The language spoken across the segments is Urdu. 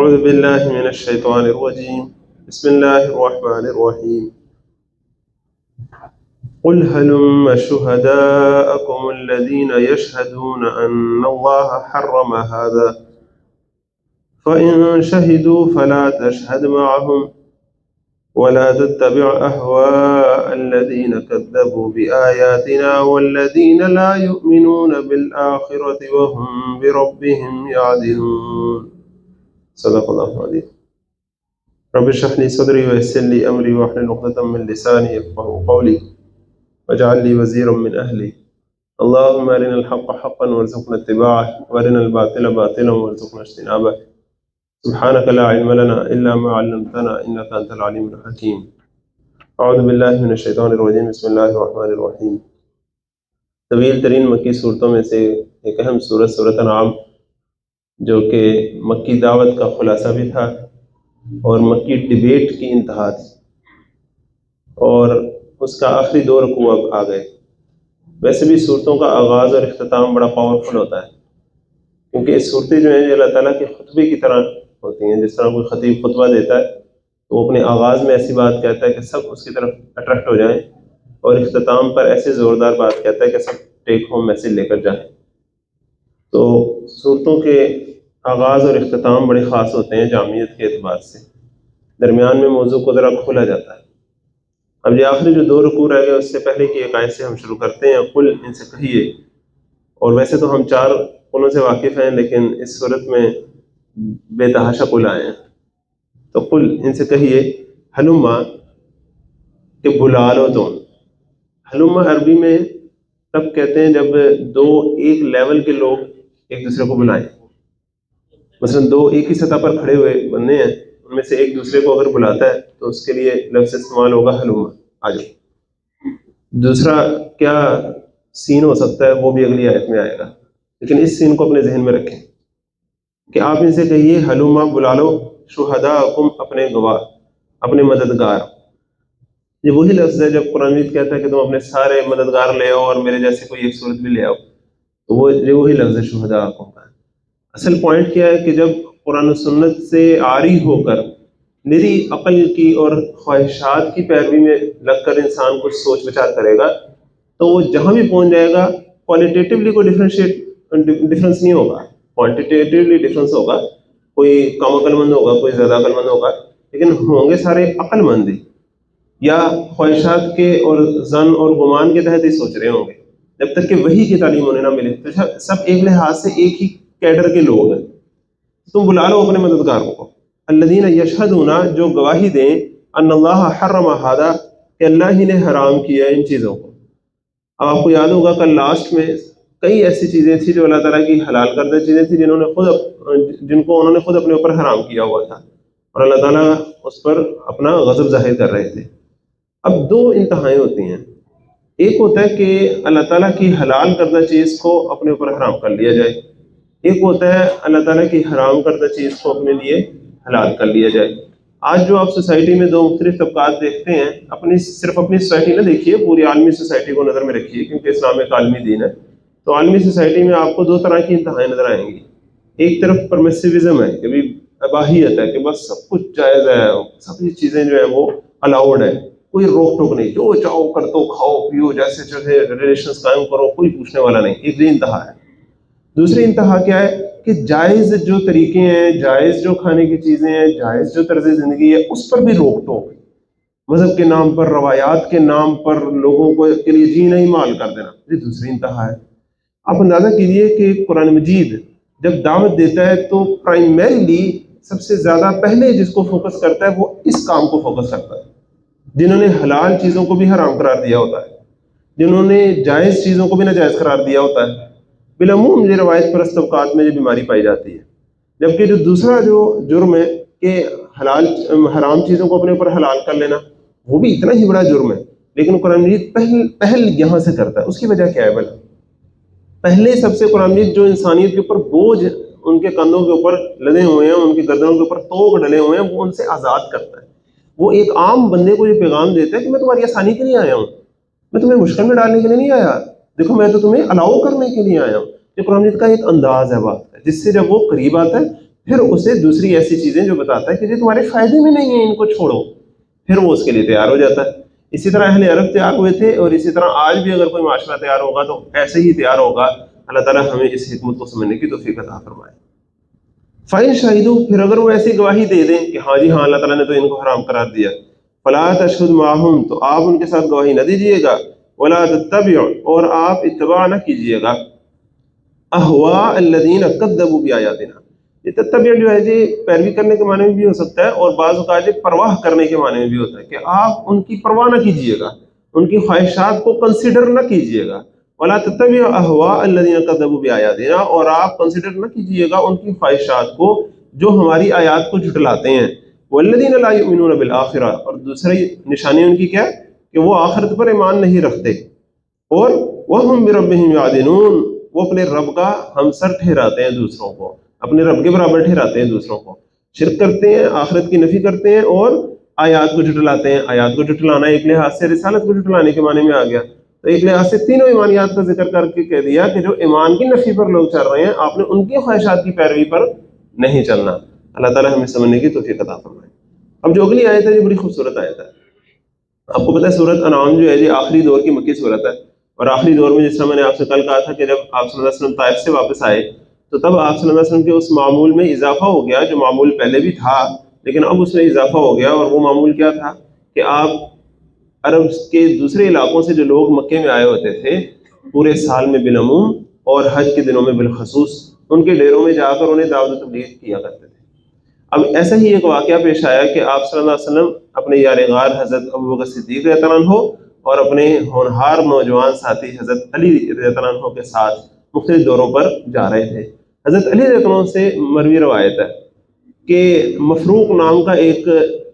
أعوذ بالله من الشيطان الرجيم بسم الله الرحمن الرحيم قل هلم شهداءكم الذين يشهدون أن الله حرم هذا فإن شهدوا فلا تشهد معهم ولا تتبع أهواء الذين كذبوا بآياتنا والذين لا يؤمنون بالآخرة وهم بربهم يعدلون صدق الله العظيم رب اشرح لي صدري ويسر لي أمري واحلل عقدة من لساني يفقهوا قولي واجعل لي وزيرا من أهلي اللهم أرنا الحق حقا وارزقنا اتباعه وأرنا الباطل باطلا وارزقنا اجتنابه سبحانك لا علم لنا إلا ما علمتنا إنك أنت العليم الحكيم اعوذ باللہ من الشیطان الرجیم بسم اللہ الرحمن الرحیم۔ طویل ترین مکی صورتوں میں سے ایک اہم صورت سورۃ انعام، جو کہ مکی دعوت کا خلاصہ بھی تھا اور مکی ڈیبیٹ کی انتہا تھی، اور اس کا آخری دو رکوع اب آ گئے۔ ویسے بھی صورتوں کا آغاز اور اختتام بڑا پاورفل ہوتا ہے، کیونکہ یہ صورتیں جو ہیں یہ اللہ تعالیٰ کے خطبے کی طرح ہوتی ہیں۔ جس طرح کوئی خطیب خطبہ دیتا ہے تو وہ اپنے آغاز میں ایسی بات کہتا ہے کہ سب اس کی طرف اٹریکٹ ہو جائیں، اور اختتام پر ایسے زوردار بات کہتا ہے کہ سب ٹیک ہوم میسج لے کر جائیں۔ تو صورتوں کے آغاز اور اختتام بڑے خاص ہوتے ہیں جامعیت کے اعتبار سے، درمیان میں موضوع کو ذرا کھولا جاتا ہے۔ اب یہ آخری جو دو رکوع رہ گئے اس سے پہلے کی ایک آیت سے ہم شروع کرتے ہیں، قل ان سے کہیے۔ اور ویسے تو ہم 4 قلوں سے واقف ہیں، لیکن اس صورت میں بے تحاشا قل آئے ہیں، تو قل ان سے کہیے ہلما، کہ بلا لو تم۔ ہلما عربی میں تب کہتے ہیں جب دو ایک لیول کے لوگ ایک دوسرے کو بلائیں۔ مثلا دو ایک ہی سطح پر کھڑے ہوئے بندے ہیں، ان میں سے ایک دوسرے کو اگر بلاتا ہے تو اس کے لیے لفظ استعمال ہوگا ہلما، آ جاؤ۔ دوسرا کیا سین ہو سکتا ہے وہ بھی اگلی آیت میں آئے گا، لیکن اس سین کو اپنے ذہن میں رکھیں کہ آپ ان سے کہیے ہلما، بلا لو شہداءکم، اپنے گواہ، اپنے مددگار۔ یہ وہی لفظ ہے جب قرآن مجید کہتا ہے کہ تم اپنے سارے مددگار لے آؤ اور میرے جیسے کوئی ایک صورت بھی لے آؤ، تو وہ وہی لفظ ہے شہداءکم کا۔ اصل پوائنٹ کیا ہے کہ جب قرآن و سنت سے عاری ہو کر نری عقل کی اور خواہشات کی پیروی میں لگ کر انسان کچھ سوچ بچار کرے گا تو وہ جہاں بھی پہنچ جائے گا کوالٹیٹیولی کوئی ڈفرینس نہیں ہوگا، کوانٹیٹیولی ڈفرینس ہوگا، کوئی کم عقل مند ہوگا، کوئی زیادہ عقل مند ہوگا، لیکن ہوں گے سارے عقل مند ہی، یا خواہشات کے اور ظن اور گمان کے تحت ہی سوچ رہے ہوں گے، جب تک کہ وحی کی تعلیم انہیں نہ ملے۔ تو سب ایک لحاظ سے ایک ہی کیڈر کے لوگ ہیں۔ تم بلا لو اپنے مددگاروں کو، الذین یشہدون، جو گواہی دیں، ان اللہ حرم ھذا، کہ اللہ ہی نے حرام کیا ان چیزوں کو۔ اب آپ کو یاد ہوگا کہ لاسٹ میں کئی ایسی چیزیں تھیں جو اللہ تعالیٰ کی حلال کردہ چیزیں تھیں جن کو انہوں نے خود اپنے اوپر حرام کیا ہوا تھا، اور اللہ تعالیٰ اس پر اپنا غضب ظاہر کر رہے تھے۔ اب دو انتہائیں ہوتی ہیں، ایک ہوتا ہے کہ اللہ تعالیٰ کی حلال کردہ چیز کو اپنے اوپر حرام کر لیا جائے، ایک ہوتا ہے اللہ تعالیٰ کی حرام کردہ چیز کو اپنے لیے حلال کر لیا جائے۔ آج جو آپ سوسائٹی میں دو مختلف طبقات دیکھتے ہیں، صرف اپنی سوسائٹی نہ دیکھیے، پوری عالمی سوسائٹی کو نظر میں رکھیے، کیونکہ اسلام ایک عالمی دین ہے۔ تو عالمی سوسائٹی میں آپ کو دو طرح کی انتہائیں نظر آئیں گی۔ ایک طرف پرمیسیوزم ہے کہ بھی اباحیت ہے، کہ بس سب کچھ جائز ہے، سب یہ چیزیں جو ہیں وہ الاؤڈ ہے، کوئی روک ٹوک نہیں، جو چاہو کر دو، کھاؤ پیو، جیسے چاہے ریلیشنز قائم کرو، کوئی پوچھنے والا نہیں۔ ایک یہ انتہا ہے۔ دوسری انتہا کیا ہے کہ جائز جو طریقے ہیں، جائز جو کھانے کی چیزیں ہیں، جائز جو طرز زندگی ہے، اس پر بھی روک ٹوک، مذہب کے نام پر، روایات کے نام پر لوگوں کو کے لیے جینا ہی مال کر دینا، یہ دوسری انتہا ہے۔ آپ اندازہ کیجئے کہ قرآن مجید جب دعوت دیتا ہے تو پرائمریلی سب سے زیادہ پہلے جس کو فوکس کرتا ہے وہ اس کام کو فوکس کرتا ہے، جنہوں نے حلال چیزوں کو بھی حرام قرار دیا ہوتا ہے، جنہوں نے جائز چیزوں کو بھی ناجائز قرار دیا ہوتا ہے۔ بالعموم یہ روایت پرست طبقات میں یہ بیماری پائی جاتی ہے۔ جبکہ جو دوسرا جو جرم ہے کہ حرام چیزوں کو اپنے اوپر حلال کر لینا، وہ بھی اتنا ہی بڑا جرم ہے، لیکن قرآن مجید پہل یہاں سے کرتا ہے۔ اس کی وجہ کیا ہے؟ بھلا پہلے سب سے قرآن مجید جو انسانیت کے اوپر بوجھ ان کے کندھوں کے اوپر لدے ہوئے ہیں، ان کی گردنوں کے اوپر توق ڈلے ہوئے ہیں، وہ ان سے آزاد کرتا ہے۔ وہ ایک عام بندے کو یہ پیغام دیتا ہے کہ میں تمہاری آسانی کے لیے آیا ہوں، میں تمہیں مشکل میں ڈالنے کے لیے نہیں آیا، دیکھو میں تو تمہیں الاؤ کرنے کے لیے آیا ہوں۔ یہ قرآن مجید کا ایک انداز ہے بات کا، جس سے جب وہ قریب آتا ہے پھر اسے دوسری ایسی چیزیں جو بتاتا ہے کہ یہ تمہارے فائدے میں نہیں ہیں، ان کو چھوڑو، پھر وہ اس کے لیے تیار ہو جاتا ہے۔ اسی طرح اہل عرب تیار ہوئے تھے، اور اسی طرح آج بھی اگر کوئی معاشرہ تیار ہوگا تو ایسے ہی تیار ہوگا۔ اللہ تعالیٰ ہمیں اس حکمت کو سمجھنے کی توفیق عطا فرمائے۔ فَإِن شَهِدُوا، پھر اگر وہ ایسی گواہی دے دیں کہ ہاں جی ہاں اللہ تعالیٰ نے تو ان کو حرام قرار دیا، فَلَا تَشْهُدْ مَعَهُمْ، تو آپ ان کے ساتھ گواہی نہ دیجیے گا، وَلَا تَتَّبِعْ، اور آپ اتباع نہ کیجیے گا، أَهْوَاءَ الَّذِينَ كَذَّبُوا بِآيَاتِنَا۔ یہ تتبع جو ہے جی پیروی کرنے کے معنی میں بھی ہو سکتا ہے، اور بعض اوقات پرواہ کرنے کے معنی میں بھی ہوتا ہے کہ آپ ان کی پرواہ نہ کیجیے گا، ان کی خواہشات کو کنسیڈر نہ کیجیے گا۔ وَلَا تَتَّبِعْ أَهْوَاءَ الَّذِينَ كَذَّبُوا بِآيَاتِنَا، اور آپ کنسیڈر نہ کیجیے گا ان کی خواہشات کو جو ہماری آیات کو جھٹلاتے ہیں۔ وَالَّذِينَ لَا يُؤْمِنُونَ بِالْآخِرَةِ، اور دوسری نشانی ان کی کیا ہے کہ وہ آخرت پر ایمان نہیں رکھتے، اور وَهُمْ بِرَبِّهِمْ يَعْدِلُونَ، وہ اپنے رب کا ہمسر ٹھہراتے ہیں دوسروں کو، اپنے رب کے برابر ٹھہراتے ہیں دوسروں کو، شرک کرتے ہیں، آخرت کی نفی کرتے ہیں، اور آیات کو جھٹلاتے ہیں۔ آیات کو جھٹلانا ایک لحاظ سے رسالت کو جھٹلانے کے معنی میں آ گیا، تو ایک لحاظ سے تینوں ایمانیات کا ذکر کر کے کہہ دیا کہ جو ایمان کی نفی پر لوگ چل رہے ہیں، آپ نے ان کی خواہشات کی پیروی پر نہیں چلنا۔ اللہ تعالیٰ ہمیں سمجھنے کی توفیق عطا فرمائے۔ اب جو اگلی آیت ہے یہ بڑی خوبصورت آیت ہے۔ آپ کو پتہ ہے سورۃ انعام جو ہے یہ آخری دور کی مکی صورت ہے، اور آخری دور میں جس طرح میں نے آپ سے کل کہا تھا کہ جب آپ صلی اللہ علیہ وسلم طائف سے واپس آئے تو تب آپ صلی اللہ علیہ وسلم کے اس معمول میں اضافہ ہو گیا، جو معمول پہلے بھی تھا لیکن اب اس میں اضافہ ہو گیا، اور وہ معمول کیا تھا کہ آپ عرب کے دوسرے علاقوں سے جو لوگ مکے میں آئے ہوتے تھے پورے سال میں بالعموم اور حج کے دنوں میں بالخصوص، ان کے ڈیروں میں جا کر انہیں دعوت و تبلیغ کیا کرتے تھے۔ اب ایسا ہی ایک واقعہ پیش آیا کہ آپ صلی اللہ علیہ وسلم اپنے یار غار حضرت ابوبکر صدیق رضی اللہ عنہ اور اپنے ہونہار نوجوان ساتھی حضرت علی رضی اللہ عنہ کے ساتھ مختلف دوروں پر جا رہے تھے۔ حضرت علی رضی اللہ عنہ سے مروی روایت ہے کہ مفروق نام کا ایک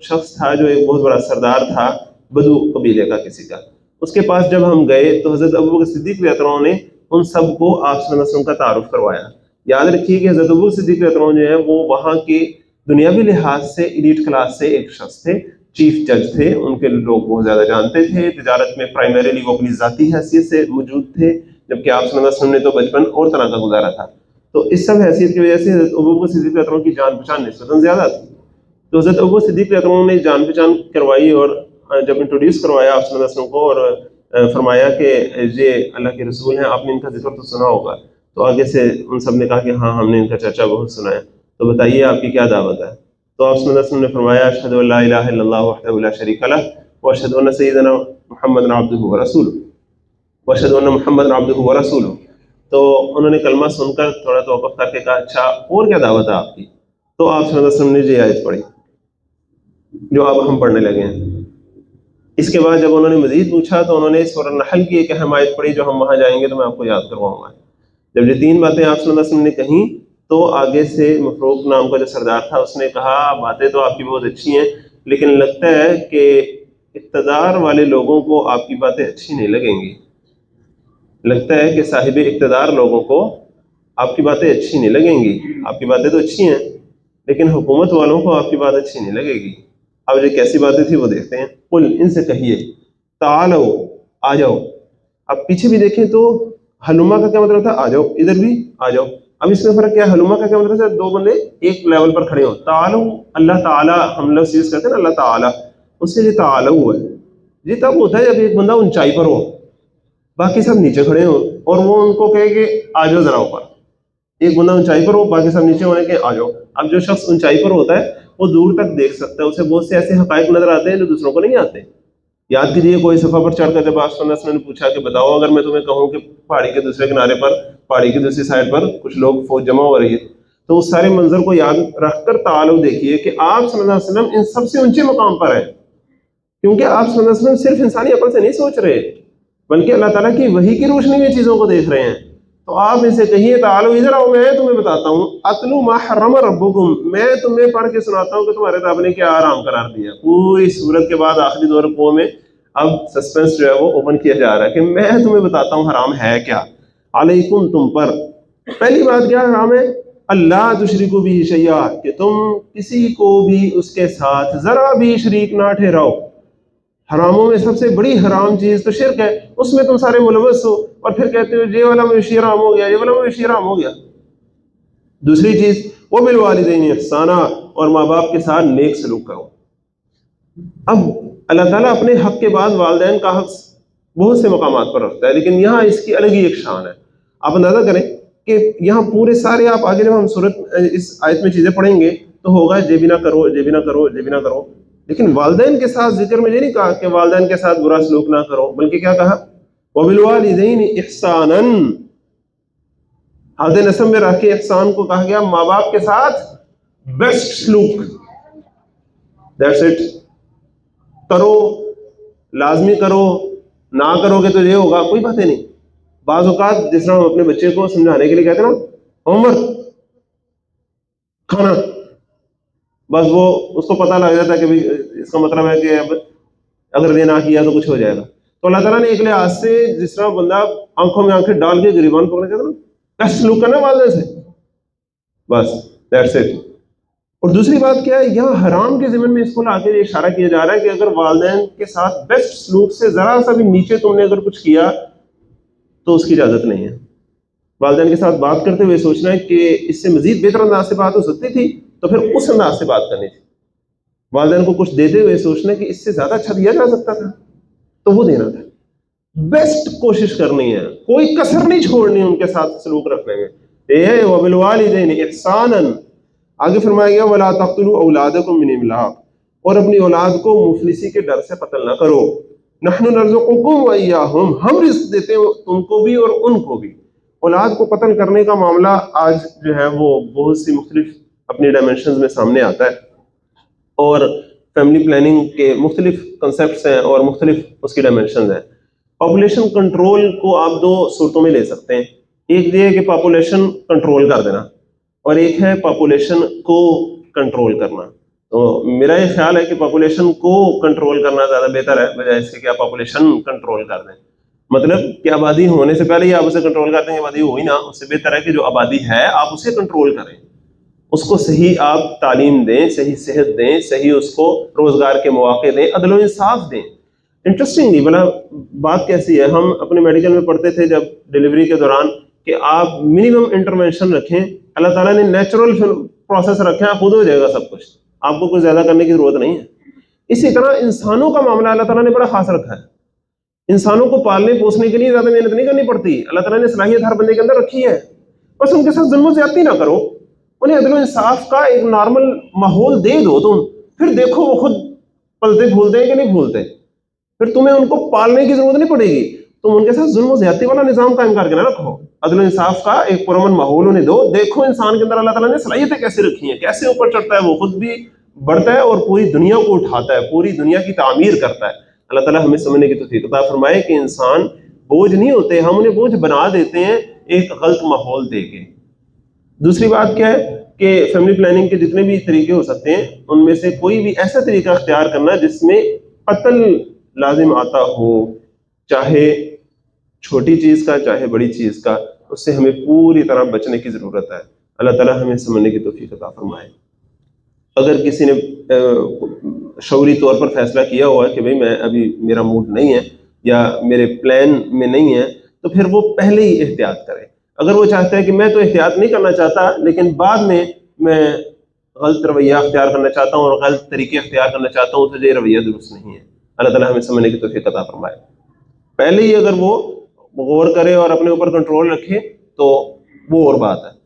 شخص تھا جو ایک بہت بڑا سردار تھا بدو قبیلے کا کسی کا، اس کے پاس جب ہم گئے تو حضرت ابوبکر صدیق رضی اللہ عنہ نے ان سب کو آپ صلی اللہ علیہ وسلم کا تعارف کروایا۔ یاد رکھیے کہ حضرت ابوبکر صدیق رضی اللہ عنہ جو ہے وہ وہاں کے دنیاوی لحاظ سے ایلیٹ کلاس سے ایک شخص تھے، چیف جج تھے، ان کے لوگ بہت زیادہ جانتے تھے، تجارت میں پرائمریلی وہ اپنی ذاتی حیثیت سے موجود تھے، جبکہ آپ صلی اللہ علیہ وسلم نے تو بچپن اور طرح کا گزارا تھا۔ تو اس سب حیثیت کی وجہ سے حضرت ابوبکر صدیق رضی اللہ عنہ کی جان پہچان نسبتاً زیادہ تھی۔ تو حضرت ابوبکر صدیق رضی اللہ عنہ نے جان پہچان کروائی، اور جب انٹروڈیوس کروایا آپ صلی اللہ علیہ وسلم کو اور فرمایا کہ یہ اللہ کے رسول ہیں، آپ نے ان کا ذکر تو سنا ہوگا، تو آگے سے ان سب نے کہا کہ ہاں ہم نے ان کا چرچا بہت سنا ہے، تو بتائیے آپ کی کیا دعوت ہے؟ تو آپ صلی اللہ علیہ وسلم نے فرمایا اشہد ان لا الہ الا اللہ وحدہ لا شریک لہ واشہد ان سیدنا محمد عبدہ ورسولہ واشہد ان محمد عبدہ ورسولہ۔ تو انہوں نے کلمہ سن کر تھوڑا توقف کر کے کہا اچھا اور کیا دعوت ہے آپ کی؟ تو آپ صلی اللہ علیہ وسلم نے یہ آیت پڑھی جو اب ہم پڑھنے لگے ہیں۔ اس کے بعد جب انہوں نے مزید پوچھا تو انہوں نے سورۃ النحل کی ایک اہم آیت پڑھی جو ہم وہاں جائیں گے تو میں آپ کو یاد کرواؤں گا۔ جب یہ تین باتیں آپ صلی اللہ علیہ وسلم نے کہیں تو آگے سے مفروق نام کا جو سردار تھا اس نے کہا باتیں تو آپ کی بہت اچھی ہیں، لیکن لگتا ہے کہ اقتدار والے لوگوں کو آپ کی باتیں اچھی نہیں لگیں گی، لگتا ہے کہ صاحب اقتدار لوگوں کو آپ کی باتیں اچھی نہیں لگیں گی، آپ کی باتیں تو اچھی ہیں لیکن حکومت والوں کو آپ کی بات اچھی نہیں لگے گی۔ اب یہ کیسی باتیں تھی وہ دیکھتے ہیں۔ قل، ان سے کہیے، تعالو، آ جاؤ۔ اب پیچھے بھی دیکھیں تو حلومہ کا کیا مطلب تھا؟ آ جاؤ، ادھر بھی آ جاؤ۔ اب اس میں فرق کیا ہے؟ حلومہ کا کیا مطلب ہے؟ دو بندے ایک لیول پر کھڑے ہوں۔ تعالو اللہ تعالیٰ ہم لفظ یوز کرتے ہیں نا اللہ تعالیٰ، اس سے یہ تعالو ہے، یہ تب ہوتا ہے جب ایک بندہ اونچائی پر ہو، باقی سب نیچے کھڑے ہوں اور وہ ان کو کہے کہ آ جاؤ ذرا اوپر۔ ایک بندہ اونچائی پر ہو، باقی سب نیچے ہونے کے آ جاؤ۔ اب جو شخص اونچائی پر ہوتا ہے وہ دور تک دیکھ سکتا ہے، اسے بہت سے ایسے حقائق نظر آتے ہیں جو دوسروں کو نہیں آتے۔ یاد کیجیے کوئی صفحہ پر چڑھ کر جب آپ صلی اللہ علیہ وسلم نے پوچھا کہ بتاؤ اگر میں تمہیں کہوں کہ پہاڑی کے دوسرے کنارے پر، پہاڑی کی دوسری سائڈ پر کچھ لوگ فوج جمع ہو رہی ہے، تو اس سارے منظر کو یاد رکھ کر تعالو دیکھیے کہ آپ صلی اللہ علیہ وسلم ان سب سے اونچے مقام پر ہیں، کیونکہ آپ صلی اللہ علیہ وسلم صرف انسانی عقل سے نہیں سوچ رہے بلکہ اللہ تعالیٰ کی وحی کی روشنی میں چیزوں کو دیکھ رہے ہیں۔ تو آپ ان سے کہیے تعالو ادھر آؤ، میں تمہیں بتاتا ہوں، اتلو ما حرم ربکم، میں تمہیں پڑھ کے سناتا ہوں کہ تمہارے رب نے کیا حرام قرار دیا۔ پوری سورت کے بعد آخری دو رکوعوں میں اب سسپینس جو ہے وہ اوپن کیا جا رہا ہے کہ میں تمہیں بتاتا ہوں حرام ہے کیا۔ علیکم، تم پر پہلی بات کیا حرام ہے؟ اللہ تشرکو بھی شیئا، کہ تم کسی کو بھی اس کے ساتھ ذرا بھی شریک نہ ٹھہراؤ۔ حراموں میں سب سے بڑی حرام چیز تو شرک ہے، اس میں تم سارے ملوث ہو اور پھر کہتے ہو یہ والا مویشی حرام ہو گیا، یہ والا مویشی حرام ہو گیا۔ دوسری چیز وبالوالدین احسانا، اور ماں باپ کے ساتھ نیک سلوک کرو۔ اب اللہ تعالیٰ اپنے حق کے بعد والدین کا حق بہت سے مقامات پر رکھتا ہے، لیکن یہاں اس کی الگ ہی ایک شان ہے۔ آپ اندازہ کریں کہ یہاں پورے سارے، آپ آگے جب ہم اس آیت میں چیزیں پڑھیں گے تو ہوگا یہ بھی نہ کرو، یہ بھی نہ کرو، یہ بھی نہ کرو، لیکن والدین کے ساتھ ذکر میں یہ نہیں کہا کہ والدین کے ساتھ برا سلوک نہ کرو، بلکہ کیا کہا؟ وبالوالدین احسانا، حد نسب میں رکھ کے احسان کو کہا گیا، ماں باپ کے ساتھ بیسٹ سلوک، دیٹس اٹ، کرو، لازمی کرو، نہ کرو گے تو یہ ہوگا، کوئی باتیں نہیں۔ بعض اوقات جس طرح ہم اپنے بچے کو سمجھانے کے لیے کہتے ہیں نا، ہوم ورک، کھانا، بس وہ اس کو پتہ لگ جاتا ہے کہ بھائی اس کا مطلب ہے کہ اب اگر یہ نہ کیا تو کچھ ہو جائے گا۔ تو اللہ تعالیٰ نے ایک لحاظ سے جس طرح بندہ آنکھوں میں آنکھیں ڈال کے گریبان پکڑ کے نا بیسٹ سلوک کرنا والدین سے، بس دیٹس اٹ۔ اور دوسری بات کیا ہے، یہاں حرام کے ضمن میں اس کو لا کے اشارہ کیا جا رہا ہے کہ اگر والدین کے ساتھ بیسٹ سلوک سے ذرا سا بھی نیچے تم نے اگر کچھ کیا تو اس کی اجازت نہیں ہے۔ والدین کے ساتھ بات کرتے ہوئے سوچنا ہے کہ اس سے مزید بہتر انداز سے بات ہو سکتی تھی تو پھر اس انداز سے بات کرنی تھی۔ والدین کو کچھ دیتے ہوئے سوچنا ہے کہ اس سے زیادہ اچھا دیا جا سکتا تھا تو وہ دینا تھا۔ بیسٹ کوشش کرنی ہے، کوئی کسر نہیں چھوڑنی ان کے ساتھ سلوک رکھنے میں۔ یہ ہے وبالوالدین احسانا، آگے فرمایا گیا ولا تقتلوا اولادکم من املاق، اور اپنی اولاد کو مفلسی کے ڈر سے قتل نہ کرو۔ نحن نرزقکم وایاہم، ہم رزق دیتے ہیں تم کو بھی اور ان کو بھی۔ اولاد کو قتل کرنے کا معاملہ آج جو ہے وہ بہت سی مختلف اپنی ڈائمینشنز میں سامنے آتا ہے، اور فیملی پلاننگ کے مختلف کنسیپٹس ہیں اور مختلف اس کی ڈائمینشنز ہیں۔ پاپولیشن کنٹرول کو آپ دو صورتوں میں لے سکتے ہیں، ایک یہ ہے کہ پاپولیشن کنٹرول کر دینا، اور ایک ہے پاپولیشن کو کنٹرول کرنا۔ تو میرا یہ خیال ہے کہ پاپولیشن کو کنٹرول کرنا زیادہ بہتر ہے بجائے اس کے کہ آپ پاپولیشن کنٹرول کر دیں۔ مطلب کہ آبادی ہونے سے پہلے ہی آپ اسے کنٹرول کر دیں، آبادی ہوئی نا، اس سے بہتر ہے کہ جو آبادی ہے آپ اسے کنٹرول کریں، اس کو صحیح آپ تعلیم دیں، صحیح صحت دیں، صحیح اس کو روزگار کے مواقع دیں، عدل و انصاف دیں۔ انٹرسٹنگلی بلا بات کیسی ہے، ہم اپنے میڈیکل میں پڑھتے تھے جب ڈلیوری کے دوران کہ آپ منیمم انٹرونشن رکھیں، اللہ تعالیٰ نے نیچرل پروسیس رکھے ہیں، خود ہو جائے گا سب کچھ، آپ کو کچھ زیادہ کرنے کی ضرورت نہیں ہے۔ اسی طرح انسانوں کا معاملہ اللہ تعالیٰ نے بڑا خاص رکھا ہے، انسانوں کو پالنے پوسنے کے لیے زیادہ محنت نہیں کرنی پڑتی، اللہ تعالیٰ نے صلاحیت ہر بندے کے اندر رکھی ہے، بس ان کے ساتھ ظلم و زیادتی نہ کرو، انہیں عدل و انصاف کا ایک نارمل ماحول دے دو تم، پھر دیکھو وہ خود پلتے پھولتے ہیں کہ نہیں پھولتے، پھر تمہیں ان کو پالنے کی ضرورت نہیں پڑے گی، تم ان کے ساتھ ظلم و زیادتی والا نظام قائم کر کے نہ رکھو، عدل و انصاف کا ایک پرامن ماحول انہیں دو، دیکھو انسان کے اندر اللہ تعالیٰ نے صلاحیتیں کیسے رکھی ہیں، کیسے اوپر چڑھتا ہے، وہ خود بھی بڑھتا ہے اور پوری دنیا کو اٹھاتا ہے، پوری دنیا کی تعمیر کرتا ہے۔ اللہ تعالیٰ ہمیں سمجھنے کی توفیق عطا فرمائے کہ انسان بوجھ نہیں ہوتے، ہم انہیں بوجھ بنا دیتے ہیں ایک غلط ماحول دے کے۔ دوسری بات کیا ہے کہ فیملی پلاننگ کے جتنے بھی طریقے ہو سکتے ہیں ان میں سے کوئی بھی ایسا طریقہ اختیار کرنا جس میں قتل لازم آتا ہو، چاہے چھوٹی چیز کا چاہے بڑی چیز کا، اس سے ہمیں پوری طرح بچنے کی ضرورت ہے۔ اللہ تعالیٰ ہمیں سمجھنے کی توفیق عطا فرمائے۔ اگر کسی نے شعوری طور پر فیصلہ کیا ہوا ہے کہ بھئی میں ابھی میرا موڈ نہیں ہے یا میرے پلان میں نہیں ہے، تو پھر وہ پہلے ہی احتیاط کرے۔ اگر وہ چاہتا ہے کہ میں تو احتیاط نہیں کرنا چاہتا لیکن بعد میں غلط رویہ اختیار کرنا چاہتا ہوں اور غلط طریقے اختیار کرنا چاہتا ہوں تو یہ رویہ درست نہیں ہے، اللہ تعالیٰ ہمیں سمجھنے کی توفیق عطا فرمائے۔ پہلے ہی اگر وہ غور کرے اور اپنے اوپر کنٹرول رکھے تو وہ اور بات ہے۔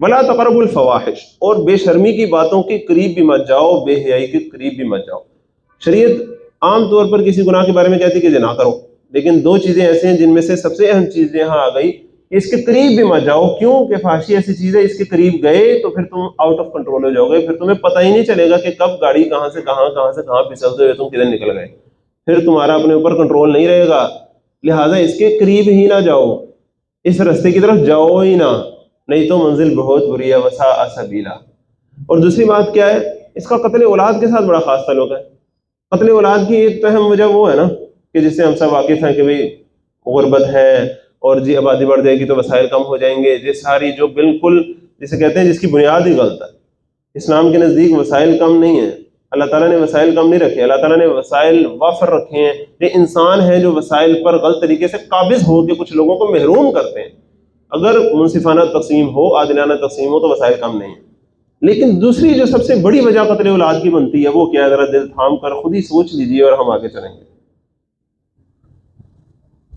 ولا تقربوا الفواحش، اور بے شرمی کی باتوں کے قریب بھی مت جاؤ، بے حیائی کے قریب بھی مت جاؤ۔ شریعت عام طور پر کسی گناہ کے بارے میں کہتی ہے کہ یہ نہ کرو، لیکن دو چیزیں ایسے ہیں جن میں سے سب سے اہم چیز یہاں آ گئی کہ اس کے قریب بھی مت جاؤ۔ کیوں کہ فحاشی ایسی چیز ہے، اس کے قریب گئے تو پھر تم آؤٹ آف کنٹرول ہو جاؤ گے، پھر تمہیں پتہ ہی نہیں چلے گا کہ کب گاڑی کہاں سے کہاں پھسلتے ہوئے تم کدھر نکل گئے، پھر تمہارا اپنے اوپر کنٹرول نہیں رہے گا۔ لہٰذا اس کے قریب ہی نہ جاؤ، اس راستے کی طرف جاؤ ہی نہ، نہیں تو منزل بہت بری ہے، وساء سبیلا۔ اور دوسری بات کیا ہے، اس کا قتل اولاد کے ساتھ بڑا خاص تعلق ہے۔ قتل اولاد کی ایک تو اہم وجہ وہ ہے نا کہ جس سے ہم سب واقف ہیں کہ بھئی غربت ہے اور جی آبادی بڑھ جائے گی تو وسائل کم ہو جائیں گے، یہ ساری جو بالکل جسے کہتے ہیں جس کی بنیاد ہی غلط ہے۔ اسلام کے نزدیک وسائل کم نہیں ہیں، اللہ تعالیٰ نے وسائل کم نہیں رکھے، اللہ تعالیٰ نے وسائل وافر رکھے ہیں۔ یہ انسان ہے جو وسائل پر غلط طریقے سے قابض ہو کے کچھ لوگوں کو محروم کرتے ہیں۔ اگر منصفانہ تقسیم ہو، عادلانہ تقسیم ہو تو وسائل کم نہیں ہیں. لیکن دوسری جو سب سے بڑی وجہ قتل اولاد کی بنتی ہے وہ کیا ہے؟ ذرا دل تھام کر خود ہی سوچ لیجئے اور ہم آگے چلیں گے.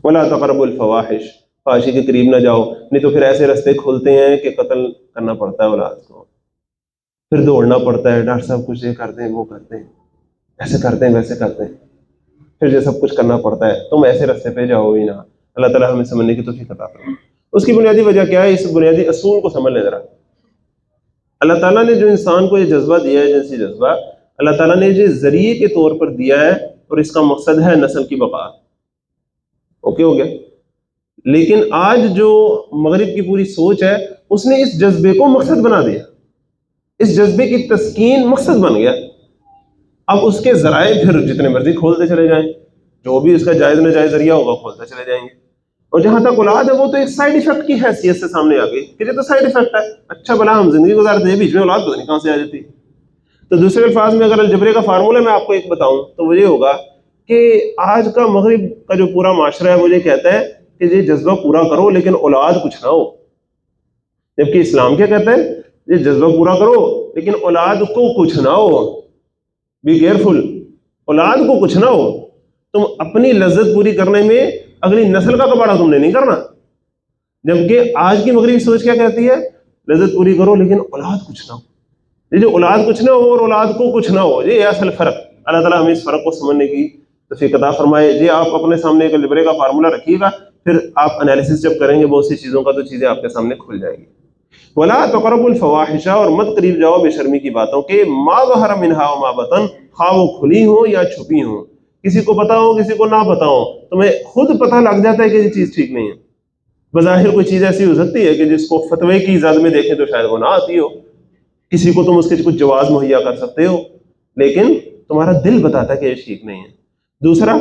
ولا تقربوا الفواحش، فحاشی کے قریب نہ جاؤ، نہیں تو پھر ایسے رستے کھلتے ہیں کہ قتل کرنا پڑتا ہے اولاد کو، پھر دوڑنا پڑتا ہے، ڈاکٹر صاحب کچھ یہ کرتے ہیں وہ کرتے ہیں، ایسے کرتے ہیں ویسے کرتے ہیں، پھر یہ سب کچھ کرنا پڑتا ہے. تم ایسے رستے پہ جاؤ ہی نہ. اللہ تعالیٰ ہمیں سمجھنے کی توفیق عطا فرمائے. اس کی بنیادی وجہ کیا ہے؟ اس بنیادی اصول کو سمجھ لیں ذرا. اللہ تعالیٰ نے جو انسان کو یہ جذبہ دیا ہے، جنسی جذبہ، اللہ تعالیٰ نے یہ ذریعے کے طور پر دیا ہے اور اس کا مقصد ہے نسل کی بقا. اوکے ہو گیا. لیکن آج جو مغرب کی پوری سوچ ہے اس نے اس جذبے کو مقصد بنا دیا، اس جذبے کی تسکین مقصد بن گیا. اب اس کے ذرائع پھر جتنے مرضی کھولتے چلے جائیں، جو بھی اس کا جائز ناجائز ذریعہ ہوگا کھولتے چلے جائیں گے. اور جہاں تک اولاد ہے وہ تو ایک سائیڈ ایفیکٹ کی حیثیت سے سامنے آ گئی کہ یہ تو سائیڈ ایفیکٹ ہے. اچھا بلا ہم زندگی گزارتے ہیں، بیچ میں اولاد پتہ نہیں کہاں سے آ جاتی. تو دوسرے الفاظ میں اگر الجبرے کا فارمولہ میں آپ کو ایک بتاؤں تو وہ یہ ہوگا کہ آج کا مغرب کا جو پورا معاشرہ ہے وہ یہ کہتا ہے کہ یہ جذبہ پورا کرو لیکن اولاد کچھ نہ ہو. جبکہ اسلام کیا کہتا ہے؟ یہ جذبہ پورا کرو لیکن اولاد کو کچھ نہ ہو. بی کیئرفل، اولاد کو کچھ نہ ہو. تم اپنی لذت پوری کرنے میں اگلی نسل کا کباڑہ تم نے نہیں کرنا. جبکہ آج کی مغربی سوچ کیا کہتی ہے؟ لذت پوری کرو لیکن اولاد کچھ نہ ہو. یہ جو اولاد کچھ نہ ہو اور اولاد کو کچھ نہ ہو، یہ اصل فرق. اللہ تعالیٰ ہمیں اس فرق کو سمجھنے کی توفیق عطا فرمائے. یہ آپ اپنے سامنے ایک الجبرے کا فارمولہ رکھیے گا، پھر آپ انالیسس جب کریں گے بہت سی چیزوں کا تو چیزیں آپ کے سامنے کھل جائیں گی. ولا تقربوا الفواحش، اور مت قریب جاؤ بے شرمی کی باتوں کے، ما ظہر منها وما بطن، خواہ وہ کھلی ہوں یا چھپی ہوں. کسی کو پتا ہو کسی کو نہ پتا ہو، تمہیں خود پتہ لگ جاتا ہے کہ یہ چیز ٹھیک نہیں ہے. بظاہر کوئی چیز ایسی ہو سکتی ہے کہ جس کو فتوے کی زد میں دیکھیں تو شاید وہ نہ آتی ہو، کسی کو تم اس کے کچھ جواز مہیا کر سکتے ہو، لیکن تمہارا دل بتاتا ہے کہ یہ ٹھیک نہیں ہے. دوسرا،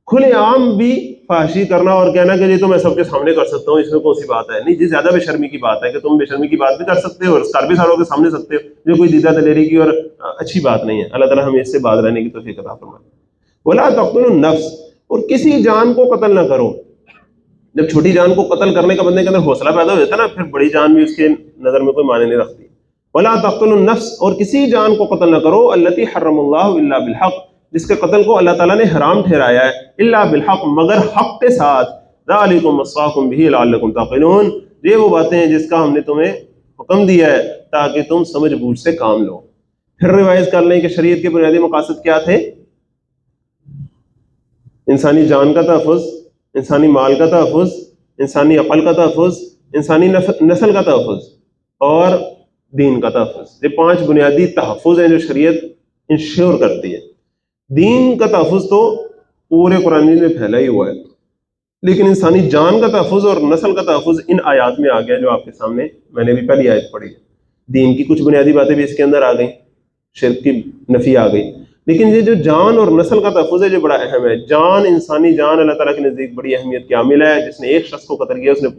کھلے عام بھی فحاشی کرنا اور کہنا کہ یہ تو میں سب کے سامنے کر سکتا ہوں، اس میں کون سی بات ہے؟ نہیں، یہ زیادہ بے شرمی کی بات ہے کہ تم بے شرمی کی بات بھی کر سکتے ہو اور کر بھی ساروں کے سامنے سکتے ہو، جو کوئی دیدہ دلیری کی اور اچھی بات نہیں ہے. اللہ تعالیٰ ہمیں اس سے باز رہنے کی توفیق عطا فرمائے. ولا تقتلوا النفس، اور کسی جان کو قتل نہ کرو. جب چھوٹی جان کو قتل کرنے کا بندے کے اندر حوصلہ پیدا ہو جاتا ہے نا، پھر بڑی جان بھی اس کے نظر میں کوئی معنی نہیں رکھتی. ولا تقتلوا النفس، اور کسی جان کو قتل نہ کرو، التي حرم اللہ الا بالحق، جس کے قتل کو اللہ تعالیٰ نے حرام ٹھہرایا ہے، الا بالحق، مگر حق کے ساتھ. ذالکم وصاکم بہ لعلکم تعقلون، یہ وہ باتیں ہیں جس کا ہم نے تمہیں حکم دیا ہے تاکہ تم سمجھ بوجھ سے کام لو. پھر ریوائز کر لیں کہ شریعت کے بنیادی مقاصد کیا تھے؟ انسانی جان کا تحفظ، انسانی مال کا تحفظ، انسانی عقل کا تحفظ، انسانی نسل کا تحفظ اور دین کا تحفظ. یہ 5 بنیادی تحفظ ہیں جو شریعت انشور کرتی ہے. دین کا تحفظ تو پورے قرآن میں پھیلا ہی ہوا ہے، لیکن انسانی جان کا تحفظ اور نسل کا تحفظ ان آیات میں آ گیا جو آپ کے سامنے میں نے بھی پہلی آیت پڑھی ہے. دین کی کچھ بنیادی باتیں بھی اس کے اندر آ گئیں، شرک کی نفی آ گئی، لیکن یہ جو جان اور نسل کا تحفظ ہے جو بڑا اہم ہے. جان، انسانی جان اللہ تعالیٰ کے نزدیک بڑی اہمیت کی حامل ہے. جس نے ایک شخص کو قتل کیا اس نے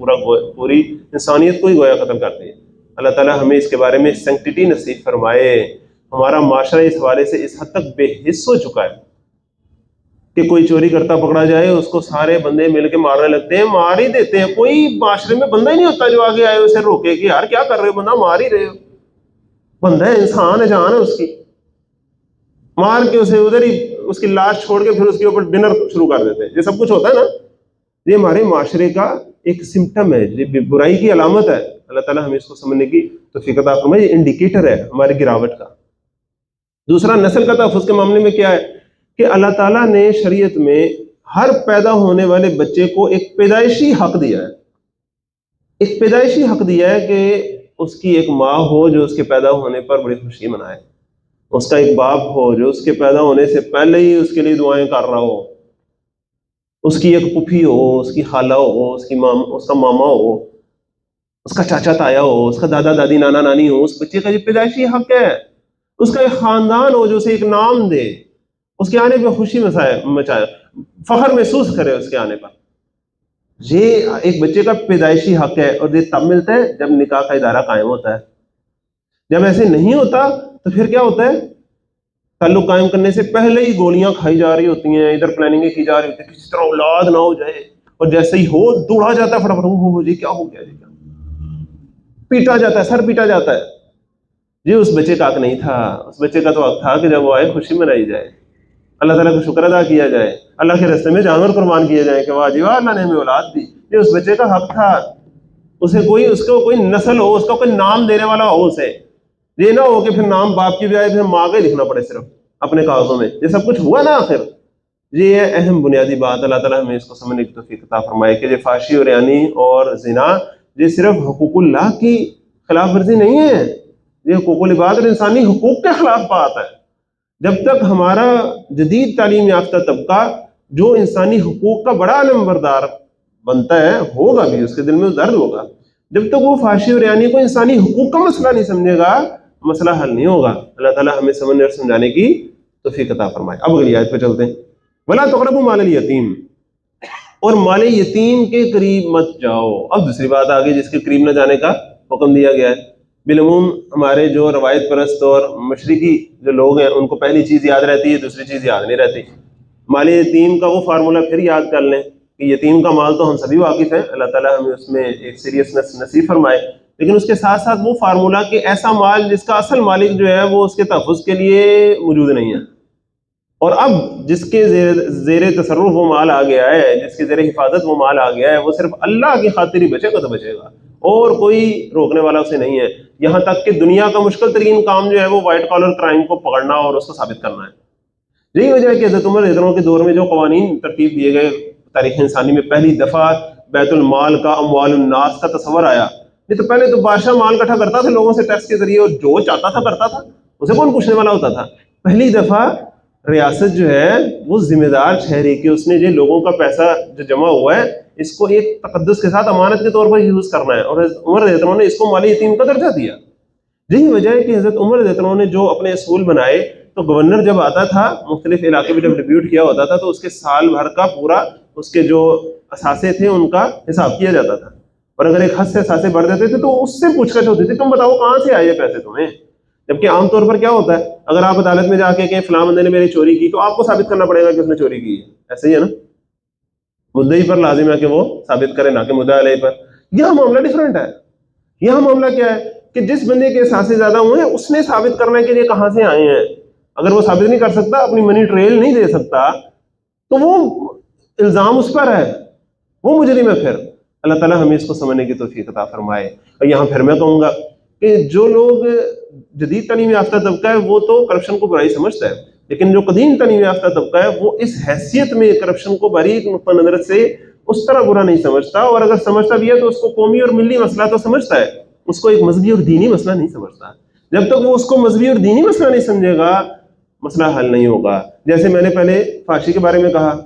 پوری انسانیت کو ہی گویا قتل کر دیا. اللہ تعالیٰ ہمیں اس کے بارے میں سینکٹیٹی نصیب فرمائے. ہمارا معاشرہ اس حوالے سے اس حد تک بے حس ہو چکا ہے کہ کوئی چوری کرتا پکڑا جائے اس کو سارے بندے مل کے مارنے لگتے ہیں، مار ہی دیتے ہیں. کوئی معاشرے میں بندہ ہی نہیں ہوتا جو آگے آئے اسے روکے کہ یار کیا کر رہے ہو، بندہ مار ہی رہے ہو. بندہ ہے، انسان ہے، جان ہے اس کی، مار کے اسے ادھر ہی اس کی لاش چھوڑ کے پھر اس کے اوپر ڈنر شروع کر دیتے ہیں. یہ سب کچھ ہوتا ہے نا، یہ ہمارے معاشرے کا ایک سمٹم ہے، یہ برائی کی علامت ہے. اللہ تعالیٰ ہمیں اس کو سمجھنے کی توفیق عطا فرمائے. یہ انڈیکیٹر ہے ہماری گراوٹ کا. دوسرا، نسل کا تحفظ کے معاملے میں کیا ہے کہ اللہ تعالیٰ نے شریعت میں ہر پیدا ہونے والے بچے کو ایک پیدائشی حق دیا ہے. ایک پیدائشی حق دیا ہے کہ اس کی ایک ماں ہو جو اس کے پیدا ہونے پر بڑی خوشی منائے، اس کا ایک باپ ہو جو اس کے پیدا ہونے سے پہلے ہی اس کے لیے دعائیں کر رہا ہو، اس کی ایک پھوپھی ہو، اس کی خالہ ہو، اس کا ماما ہو، اس کا چاچا تایا ہو، اس کا دادا دادی نانا نانی ہو. اس بچے کا یہ پیدائشی حق ہے. اس کا ایک خاندان ہو جو اسے ایک نام دے، اس کے آنے پہ خوشی مچائے، فخر محسوس کرے اس کے آنے پر. یہ ایک بچے کا پیدائشی حق ہے اور یہ تب ملتا ہے جب نکاح کا ادارہ قائم ہوتا ہے. جب ایسے نہیں ہوتا تو پھر کیا ہوتا ہے؟ تعلق قائم کرنے سے پہلے ہی گولیاں کھائی جا رہی ہوتی ہیں، ادھر پلاننگیں کی جا رہی ہوتی ہیں کسی طرح اولاد نہ ہو جائے، اور جیسے ہی ہو دوڑا جاتا ہے فٹافٹ، ہو جی کیا ہو گیا جی کیا. پیٹا جاتا ہے، سر پیٹا جاتا ہے. جی اس بچے کا حق نہیں تھا، اس بچے کا تو حق تھا کہ جب وہ آئے خوشی منائی جائے، اللہ تعالیٰ کو شکر ادا کیا جائے، اللہ کے راستے میں جانور قربان کیے جائیں کہ واہ جی واہ اللہ نے ہمیں اولاد دی. یہ اس بچے کا حق تھا. اس کو کوئی نسل ہو، اس کا کوئی نام دینے والا ہو اسے. یہ نہ ہو کہ پھر نام باپ کی بجائے پھر ماں کا ہی لکھنا پڑے صرف اپنے کاغذوں میں. یہ سب کچھ ہوا نا آخر. یہ ہے اہم بنیادی بات. اللہ تعالیٰ ہمیں اس کو سمجھنے کی توفیق عطا فرمائے کہ یہ فحشی اور ریانی اور زنا یہ صرف حقوق اللہ کی خلاف ورزی نہیں ہے، یہ حقوق العباد اور انسانی حقوق کے خلاف بات ہے. جب تک ہمارا جدید تعلیم یافتہ طبقہ جو انسانی حقوق کا بڑا علم بردار بنتا ہے، ہوگا بھی، اس کے دل میں درد ہوگا، جب تک وہ فحشی اور ریانی کو انسانی حقوق کا مسئلہ نہیں سمجھے گا، مسئلہ حل نہیں ہوگا. اللہ تعالیٰ ہمیں سمجھنے اور سمجھانے کی توفیق عطا فرمائے. اب اگلی آیت پہ چلتے ہیں. وَلَا تَقْرَبُوا مَالَ الْيَتِيمِ، اور مال یتیم کے قریب مت جاؤ. اب دوسری بات آگے جس کے قریب نہ جانے کا حکم دیا گیا ہے. بالعموم ہمارے جو روایت پرست اور مشرقی جو لوگ ہیں ان کو پہلی چیز یاد رہتی ہے، دوسری چیز یاد نہیں رہتی. مال یتیم کا وہ فارمولہ پھر یاد کر لیں کہ یتیم کا مال تو ہم سبھی واقف ہیں، اللہ تعالیٰ ہمیں اس میں ایک سیریسنس نصیب فرمائے، لیکن اس کے ساتھ ساتھ وہ فارمولہ کہ ایسا مال جس کا اصل مالک جو ہے وہ اس کے تحفظ کے لیے موجود نہیں ہے، اور اب جس کے زیر تصرف وہ مال آ گیا ہے، جس کے زیر حفاظت وہ مال آ گیا ہے، وہ صرف اللہ کی خاطر ہی بچے گا تو بچے گا، اور کوئی روکنے والا اسے نہیں ہے. یہاں تک کہ دنیا کا مشکل ترین کام جو ہے وہ وائٹ کالر کرائم کو پکڑنا اور اس کو ثابت کرنا ہے. یہی وجہ ہے کہ حضرت عمر رضی اللہ عنہ کے دور میں جو قوانین ترتیب دیے گئے، تاریخ انسانی میں پہلی دفعہ بیت المال کا، اموال الناس کا تصور آیا. نہیں تو پہلے تو بادشاہ مال اکٹھا کرتا تھا لوگوں سے ٹیکس کے ذریعے، اور جو چاہتا تھا کرتا تھا، اسے کون پوچھنے والا ہوتا تھا. پہلی دفعہ ریاست جو ہے وہ ذمہ دار ٹھہری کہ اس نے جو لوگوں کا پیسہ جو جمع ہوا ہے اس کو ایک تقدس کے ساتھ امانت کے طور پر یوز کرنا ہے، اور عمر رضی اللہ عنہ نے اس کو مال یتیم کا درجہ دیا. یہی وجہ ہے کہ حضرت عمر رضی اللہ عنہ نے جو اپنے اصول بنائے، تو گورنر جب آتا تھا مختلف علاقے میں جب ڈپیوٹ کیا ہوتا تھا تو اس کے سال بھر کا پورا اس کے جو اثاثے تھے ان کا حساب کیا جاتا تھا، اور اگر ایک حد سے اثاثے بڑھ دیتے تھے تو اس سے پوچھ گچھ ہوتی تھی، تم بتاؤ کہاں سے آئے پیسے تمہیں. جبکہ عام طور پر کیا ہوتا ہے، اگر آپ عدالت میں جا کے کہیں فلاں بندے نے میری چوری کی تو آپ کو ثابت کرنا پڑے گا کہ اس نے چوری کی ہے. ایسے ہی ہے نا، مدعی پر لازم ہے کہ وہ ثابت کرے، نہ کہ مدعا علیہ پر. یہاں معاملہ ڈفرینٹ ہے. یہاں معاملہ کیا ہے کہ جس بندے کے اثاثے زیادہ ہوئے ہیں اس نے ثابت کرنا ہے کہ یہ کہاں سے آئے ہیں. اگر وہ ثابت نہیں کر سکتا، اپنی منی ٹریل نہیں دے سکتا، تو وہ الزام اس پر ہے، وہ مجرم ہے. پھر اللہ تعالیٰ ہمیں اس کو سمجھنے کی توفیق عطا فرمائے. اور یہاں پھر میں کہوں گا کہ جو لوگ جدید تعلیم یافتہ طبقہ ہے وہ تو کرپشن کو برائی سمجھتا ہے، لیکن جو قدیم تعلیم یافتہ طبقہ ہے وہ اس حیثیت میں کرپشن کو باریک نقطہ نظر سے اس طرح برا نہیں سمجھتا، اور اگر سمجھتا بھی ہے تو اس کو قومی اور ملی مسئلہ تو سمجھتا ہے، اس کو ایک مذہبی اور دینی مسئلہ نہیں سمجھتا. جب تک وہ اس کو مذہبی اور دینی مسئلہ نہیں سمجھے گا، مسئلہ حل نہیں ہوگا. جیسے میں نے پہلے فحاشی کے بارے میں کہا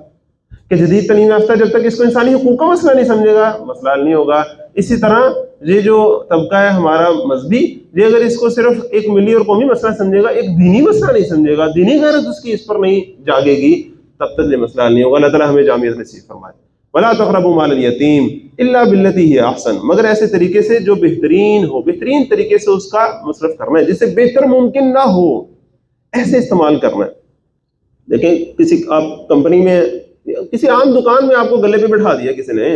کہ جدید تعلیم یافتہ جب تک اس کو انسانی حقوق کا مسئلہ نہیں سمجھے گا، مسئلہ حل نہیں ہوگا. اسی طرح یہ جو طبقہ ہے ہمارا مذہبی، یہ اگر اس کو صرف ایک ملی اور قومی مسئلہ سمجھے گا، ایک دینی مسئلہ نہیں سمجھے گا، دینی غیرت اس کی اس پر نہیں جاگے گی، تب تک یہ مسئلہ حل نہیں ہوگا. اللہ تعالیٰ ہمیں جامعیت نصیب فرمائے. وَلَا تَقْرَبُوا مَالَ الْيَتِيمِ إِلَّا بِالَّتِي هِيَ أَحْسَنُ، مگر ایسے طریقے سے جو بہترین ہو، بہترین طریقے سے اس کا مصرف کرنا ہے، جس سے بہتر ممکن نہ ہو، ایسے استعمال کرنا ہے. دیکھیں کسی آپ کمپنی میں، کسی عام دکان میں آپ کو گلے پہ بٹھا دیا کسی نے،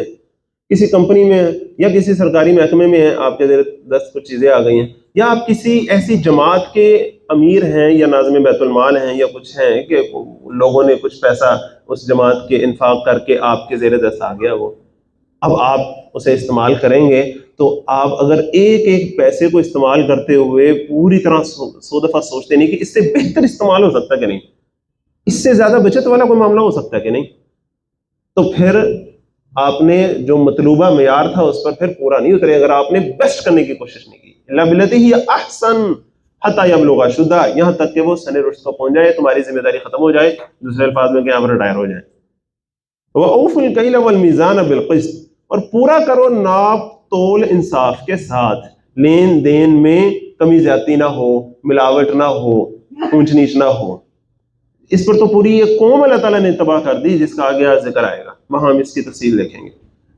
کسی کمپنی میں یا کسی سرکاری محکمے میں ہیں، آپ کے زیر دست کچھ چیزیں آ گئی ہیں، یا آپ کسی ایسی جماعت کے امیر ہیں یا ناظم بیت المال ہیں یا کچھ ہیں کہ لوگوں نے کچھ پیسہ اس جماعت کے انفاق کر کے آپ کے زیر دست آ گیا وہ. اب آپ اسے استعمال کریں گے تو آپ اگر ایک ایک پیسے کو استعمال کرتے ہوئے پوری طرح سو دفعہ سوچتے نہیں کہ اس سے بہتر استعمال ہو سکتا ہے کہ نہیں، اس سے زیادہ بچت والا کوئی معاملہ ہو سکتا ہے کہ نہیں، تو پھر آپ نے جو مطلوبہ معیار تھا اس پر پھر پورا نہیں اترے اگر آپ نے بیسٹ کرنے کی کوشش نہیں کی. الا باللتی ہی احسن حتی یبلغ اشدہ، یہاں تک کہ وہ سن رشد کو پہنچ جائے، تمہاری ذمہ داری ختم ہو جائے، دوسرے الفاظ میں کہ آپ ریٹائر ہو جائیں. وَأَوْفُوا الْكَيْلَ وَالْمِيزَانَ بِالْقِسْطِ، اور پورا کرو ناپ تول انصاف کے ساتھ، لین دین میں کمی زیادتی نہ ہو، ملاوٹ نہ ہو، اونچ نیچ نہ ہو. اس پر تو پوری ایک قوم اللہ تعالیٰ نے تباہ کر دی جس کا آگے ذکر آئے گا، وہاں ہم اس کی تفصیل دیکھیں گے.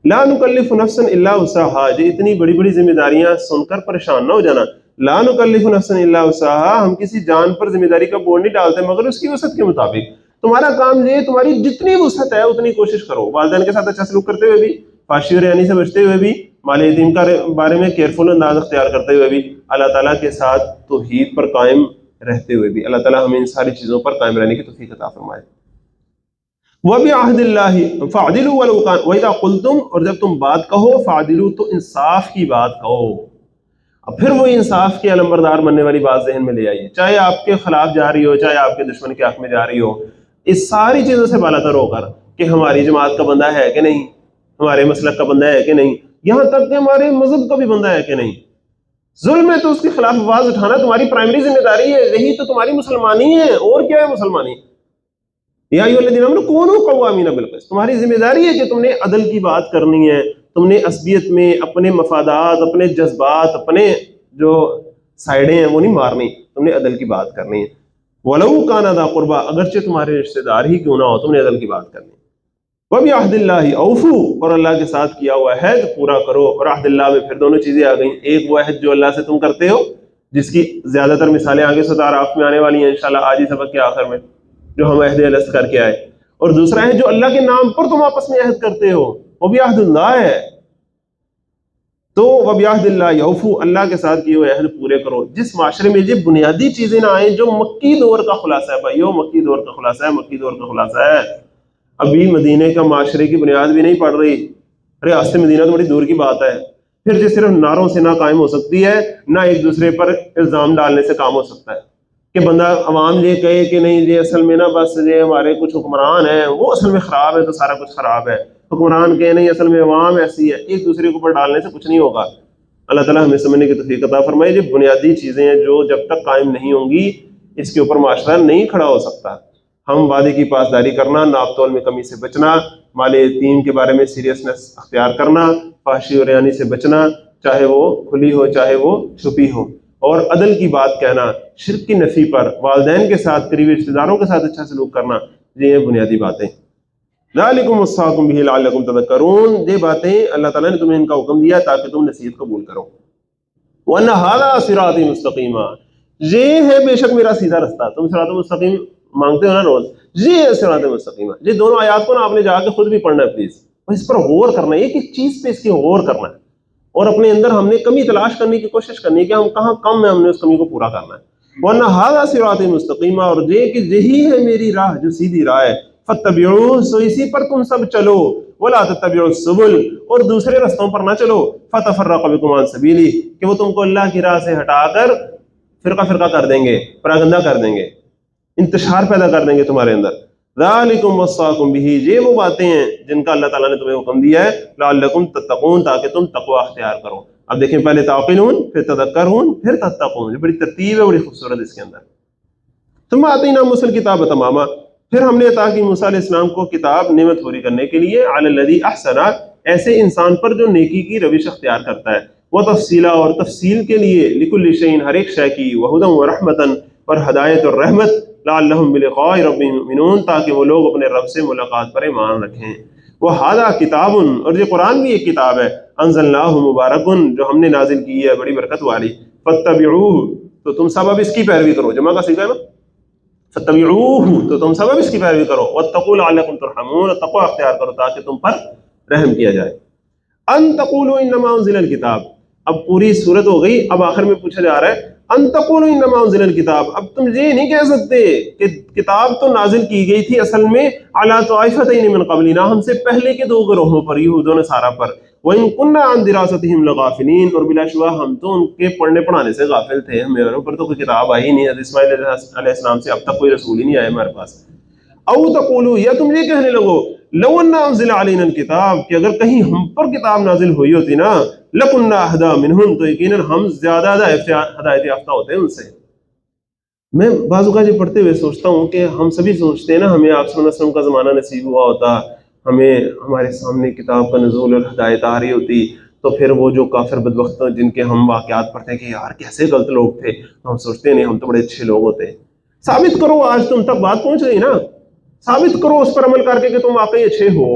لا نکلف نفسا الا وسعها، یہ اتنی بڑی بڑی ذمہ داریاں سن کر پریشان نہ ہو جانا. لا نکلف نفسا الا وسعها، ہم کسی جان پر ذمہ داری کا بوجھ نہیں ڈالتے مگر اس کی وسعت کے مطابق. تمہارا کام یہ، تمہاری جتنی وسعت ہے اتنی کوشش کرو، والدین کے ساتھ اچھا سلوک کرتے ہوئے بھی، فحشی اور ریانی سے بچتے ہوئے بھی، مال یتیم کا بارے میں کیئرفل انداز اختیار کرتے ہوئے بھی، اللہ تعالیٰ کے ساتھ توحید پر قائم رہتے ہوئے بھی۔ اللہ تعالیٰ ہمیں ان ساری چیزوں پر قائم رہنے کی توفیق عطا فرمائے۔ وَبِعَهْدِ اللَّهِ فَاعْدِلُوا وَلَوْ كَانَ وَإِذَا قُلْتُمْ، اور جب تم بات کہو، فَاعْدِلُوا تو انصاف کی بات کہو۔ اب پھر وہ انصاف کے علمبردار بننے والی بات ذہن میں لے آئیے، چاہے آپ کے خلاف جا رہی ہو، چاہے آپ کے دشمن کے حق میں جا رہی ہو، اس ساری چیزوں سے بالا تر ہو کر کہ ہماری جماعت کا بندہ ہے کہ نہیں، ہمارے مسلک کا بندہ ہے کہ نہیں، یہاں تک کہ ہمارے مذہب کا بھی بندہ ہے کہ نہیں۔ ظلم ہے تو اس کے خلاف آواز اٹھانا تمہاری پرائمری ذمہ داری ہے، یہی تو تمہاری مسلمانی ہے، اور کیا ہے مسلمانی؟ یا ایھا الذین آمنوا کونوا قوامین بالقسط، تمہاری ذمہ داری ہے کہ تم نے عدل کی بات کرنی ہے، تم نے عصبیت میں اپنے مفادات، اپنے جذبات، اپنے جو سائڈیں ہیں وہ نہیں مارنی، تم نے عدل کی بات کرنی ہے۔ وَلَوْ كَانَ ذَا قُرْبَىٰ، اگرچہ تمہارے رشتہ دار ہی کیوں نہ ہو، تم نے عدل کی بات کرنی ہے۔ وَبِعَهْدِ اللَّهِ أَوْفُوا، اور اللہ کے ساتھ کیا ہوا عہد پورا کرو۔ اور عہد اللہ میں پھر دونوں چیزیں آ گئیں، ایک وہ عہد جو اللہ سے تم کرتے ہو، جس کی زیادہ تر مثالیں آگے سورۃ اعراف میں آنے والی ہیں انشاءاللہ آج ہی سبق کے آخر میں، جو ہم عہد الست کر کے آئے۔ اور دوسرا ہے جو اللہ کے نام پر تم آپس میں عہد کرتے ہو، وہ بھی عہد اللہ ہے۔ تو وَبِعَهْدِ اللَّهِ أَوْفُوا، اللہ کے ساتھ کیے ہوئے عہد پورے کرو۔ جس معاشرے میں یہ بنیادی چیزیں نہ آئیں جو مکی دور کا خلاصہ ہے، بھائیو مکی دور کا خلاصہ ہے، مکی دور کا خلاصہ ہے۔ ابھی مدینے کا معاشرے کی بنیاد بھی نہیں پڑ رہی، ریاست مدینہ تو بڑی دور کی بات ہے۔ پھر یہ صرف نعروں سے نہ قائم ہو سکتی ہے، نہ ایک دوسرے پر الزام ڈالنے سے کام ہو سکتا ہے کہ بندہ عوام یہ کہے کہ نہیں یہ اصل میں نا بس یہ ہمارے کچھ حکمران ہیں وہ اصل میں خراب ہے تو سارا کچھ خراب ہے، حکمران کہے نہیں اصل میں عوام ایسی ہے، ایک دوسرے کے اوپر ڈالنے سے کچھ نہیں ہوگا۔ اللہ تعالیٰ ہمیں سمجھنے کی توفیق عطا فرمائے۔ یہ بنیادی چیزیں ہیں جو جب تک قائم نہیں ہوں گی اس کے اوپر معاشرہ نہیں کھڑا ہو سکتا۔ ہم وعدے کی پاسداری کرنا، ناپ تول میں کمی سے بچنا، مال یتیم کے بارے میں سیریسنس اختیار کرنا، فحشی اور ریانی سے بچنا، چاہے وہ کھلی ہو چاہے وہ چھپی ہو، اور عدل کی بات کہنا، شرک کی نفی پر، والدین کے ساتھ، قریبی رشتہ داروں کے ساتھ اچھا سلوک کرنا، یہ بنیادی باتیں۔ ذالکم وصاکم بہ لعلکم تذکرون، یہ باتیں اللہ تعالیٰ نے تمہیں ان کا حکم دیا تاکہ تم نصیحت قبول کرو۔ وَأَنَّ هَذَا صِرَاطِي مُسْتَقِیمًا، یہ ہے بے شک میرا سیدھا رستہ۔ تم صراط مستقیم مانگتے ہو نا روز، یہ ہے صراط مستقیمہ۔ یہ دونوں آیات کو نا آپ نے جا کے خود بھی پڑھنا ہے پلیز، اور اس پر غور کرنا ہے، ایک ایک چیز پہ اس کی غور کرنا ہے، اور اپنے اندر ہم نے کمی تلاش کرنے کی کوشش کرنی ہے کہ ہم کہاں کم ہے، ہم نے اس کمی کو پورا کرنا ہے۔ وَأَنَّ هَذَا صِرَاطِي مُسْتَقِیمًا، اور یہ کہ یہی ہے میری راہ جو سیدھی راہ ہے، فَاتَّبِعُوهُ، سو اسی پر تم سب چلو، وَلَا تَتَّبِعُوا السُّبُلَ، اور دوسرے رستوں پر نہ چلو، فَتَفَرَّقَ بِكُمْ عَنْ سَبِيلِهِ، کہ وہ تم کو اللہ کی راہ سے ہٹا کر فرقہ فرقہ کر دیں گے، پراگندہ کر دیں گے، انتشار پیدا کر دیں گے تمہارے اندر۔ ذالکم وصاکم بہ، یہ وہ باتیں ہیں جن کا اللہ تعالیٰ نے تمہیں حکم دیا ہے، لعلکم تتقون، تاکہ تم تقوی اختیار کرو۔ اب دیکھیں، پہلے تعقلون، پھر تذکرون، پھر تتقون، یہ بڑی ترتیب ہے، بڑی خوبصورت اس کے اندر۔ ثم آتینا موسیٰ الکتاب تماما، پھر ہم نے عطا کی موسیٰ علیہ السلام کو کتاب نعمت پوری کرنے کے لیے، علی الذی احسن، ایسے انسان پر جو نیکی کی روش اختیار کرتا ہے، وہ تفصیلا، اور تفصیل کے لیے، لکل شیء، ہر ایک شے کی، وہدی ورحمۃ، اور ہدایت اور رحمت، لعلہم بلقاء ربہم یؤمنون، تاکہ وہ لوگ اپنے رب سے ملاقات پر ایمان رکھیں۔ وہذا کتاب، اور یہ قرآن بھی ایک کتاب ہے، انزلناہ مبارک، جو ہم نے نازل کی ہے بڑی برکت والی، فاتبعوہ، تو تم سب اب اس کی پیروی کرو، جمع کا صیغہ ہے نا، فاتبعوہ، تو تم سب اب اس کی پیروی کرو، واتقوا لعلکم ترحمون، اور تقوی اختیار کرو تاکہ تم پر رحم کیا جائے۔ ان تقولوا انما انزل الکتاب، اب پوری صورت ہو گئی، اب آخر میں پوچھا جا رہا ہے ان تقولوا انما انزل الکتاب، اب تم یہ نہیں کہہ سکتے کہ کتاب تو نازل کی گئی تھی اصل میں علی طائفتین من قبلنا، ہم سے پہلے کے دو گروہوں پر، یہود و نصارہ پر، وَإِن كُنَّا عَن دِرَاسَتِهِمْ لَغَافِلِينَ، اور بلا شبہ ہم تو ان کے پڑھنے پڑھانے سے غافل تھے، ہمارے اوپر تو کوئی کتاب آئی نہیں، حضرت اسماعیل علیہ السلام سے اب تک کوئی رسول ہی نہیں آیا ہمارے پاس۔ او تقولوا، یا تم یہ کہنے لگو، لو ان انزل علینا الکتاب، کہ اگر کہیں ہم پر کتاب نازل ہوئی ہوتی نا، لکنا اہدی منہم، تو یقیناً ہم زیادہ ہدایت یافتہ ہوتے ہیں ان سے۔ میں بعض اوقات یہ پڑھتے ہوئے سوچتا ہوں کہ ہم سبھی سوچتے ہیں نا، ہمیں آپ صلی اللہ علیہ وسلم کا زمانہ نصیب ہوا ہوتا، ہمیں ہمارے سامنے کتاب کا نزول اور ہدایت آ رہی ہوتی، تو پھر وہ جو کافر بدبخت جن کے ہم واقعات پڑھتے ہیں کہ یار کیسے غلط لوگ تھے، ہم سوچتے ہیں نہیں ہم تو بڑے اچھے لوگ ہوتے۔ ثابت کرو، آج تم تک بات پہنچ گئی نا، ثابت کرو اس پر عمل کر کے کہ تم واقعی اچھے ہو،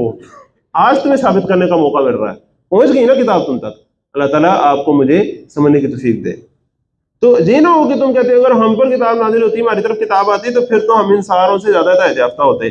آج تمہیں ثابت کرنے کا موقع مل رہا ہے، پہنچ گئی نا کتاب تم تک۔ اللہ تعالیٰ آپ کو مجھے سمجھنے کی توفیق دے۔ تو یہ نہ ہو کہ تم کہتے اگر ہم پر کتاب نازل ہوتی، ہماری طرف کتاب آتی، تو پھر تو ہم ان ساروں سے زیادہ ہدایت یافتہ ہوتے۔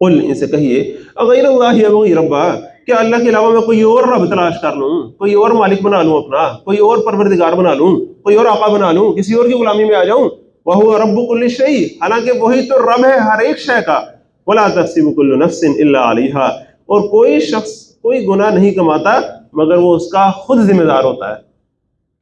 قل ان سے کہیے اغیر اللہ ابغی ربا، کیا اللہ کے علاوہ میں کوئی اور رب تلاش کر لوں، کوئی اور مالک بنا لوں اپنا، کوئی اور پروردگار بنا لوں، کوئی اور آقا بنا لوں، کسی اور کی غلامی میں آ جاؤں؟ وہو رب کل شیء، حالانکہ وہی تو رب ہے ہر ایک شے کا۔ ولا تحسب كل نفس الا علیہا، اور کوئی شخص کوئی گناہ نہیں کماتا مگر وہ اس کا خود ذمہ دار ہوتا ہے،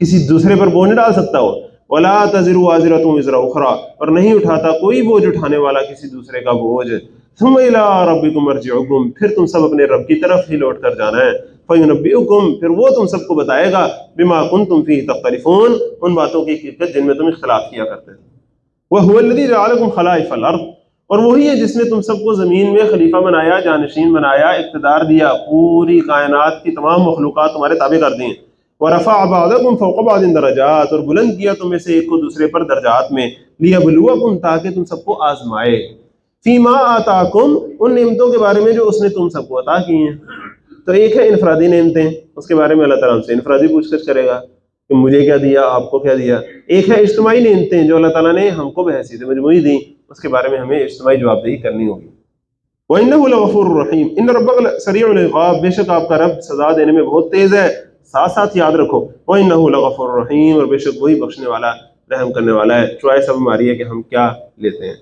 کسی دوسرے پر بوجھ نہیں ڈال سکتا وہ۔ ولا تزر وازرۃ وزر اخرى، اور نہیں اٹھاتا کوئی بوجھ اٹھانے والا کسی دوسرے کا بوجھ۔ ثم الى ربكم مرجعكم، پھر تم سب اپنے رب کی طرف ہی لوٹ کر جانا ہے۔ فینبئکم، پھر وہ تم سب کو بتائے گا، بما کنتم فیہ تختلفون، ان باتوں کی حقیقت جن میں تم اختلاف کیا کرتے تھے۔ وہو الذی جعلکم خلائف الارض، اور وہی ہے جس نے تم سب کو زمین میں خلیفہ بنایا، جانشین بنایا، اقتدار دیا، پوری کائنات کی تمام مخلوقات تمہارے تابع کر دیں۔ ورفع بعضکم فوق بعض درجات، اور بلند کیا تم میں سے ایک کو دوسرے پر درجات میں، لیبلوکم، تاکہ تم سب کو آزمائے، فیما آتاکم، ان نعمتوں کے بارے میں جو اس نے تم سب کو عطا کی ہیں۔ تو ایک ہے انفرادی نعمتیں، اس کے بارے میں اللہ تعالیٰ ہم سے انفرادی پوچھ گچھ کرے گا کہ مجھے کیا دیا، آپ کو کیا دیا۔ ایک ہے اجتماعی نعمتیں جو اللہ تعالیٰ نے ہم کو بحیثیت مجموعی دی، اس کے بارے میں ہمیں اجتماعی جواب دہی کرنی ہوگی۔ وَإِنَّهُ لَغَفُورٌ رَحِيمٌ، ان ربک سریع العقاب، بے شک آپ کا رب سزا دینے میں بہت تیز ہے۔ ساتھ ساتھ یاد رکھو وَإِنَّهُ لَغَفُورٌ رَحِيمٌ، اور بے شک وہی بخشنے والا رحم کرنے والا ہے۔ چوائس اب ہماری ہے کہ ہم کیا لیتے ہیں۔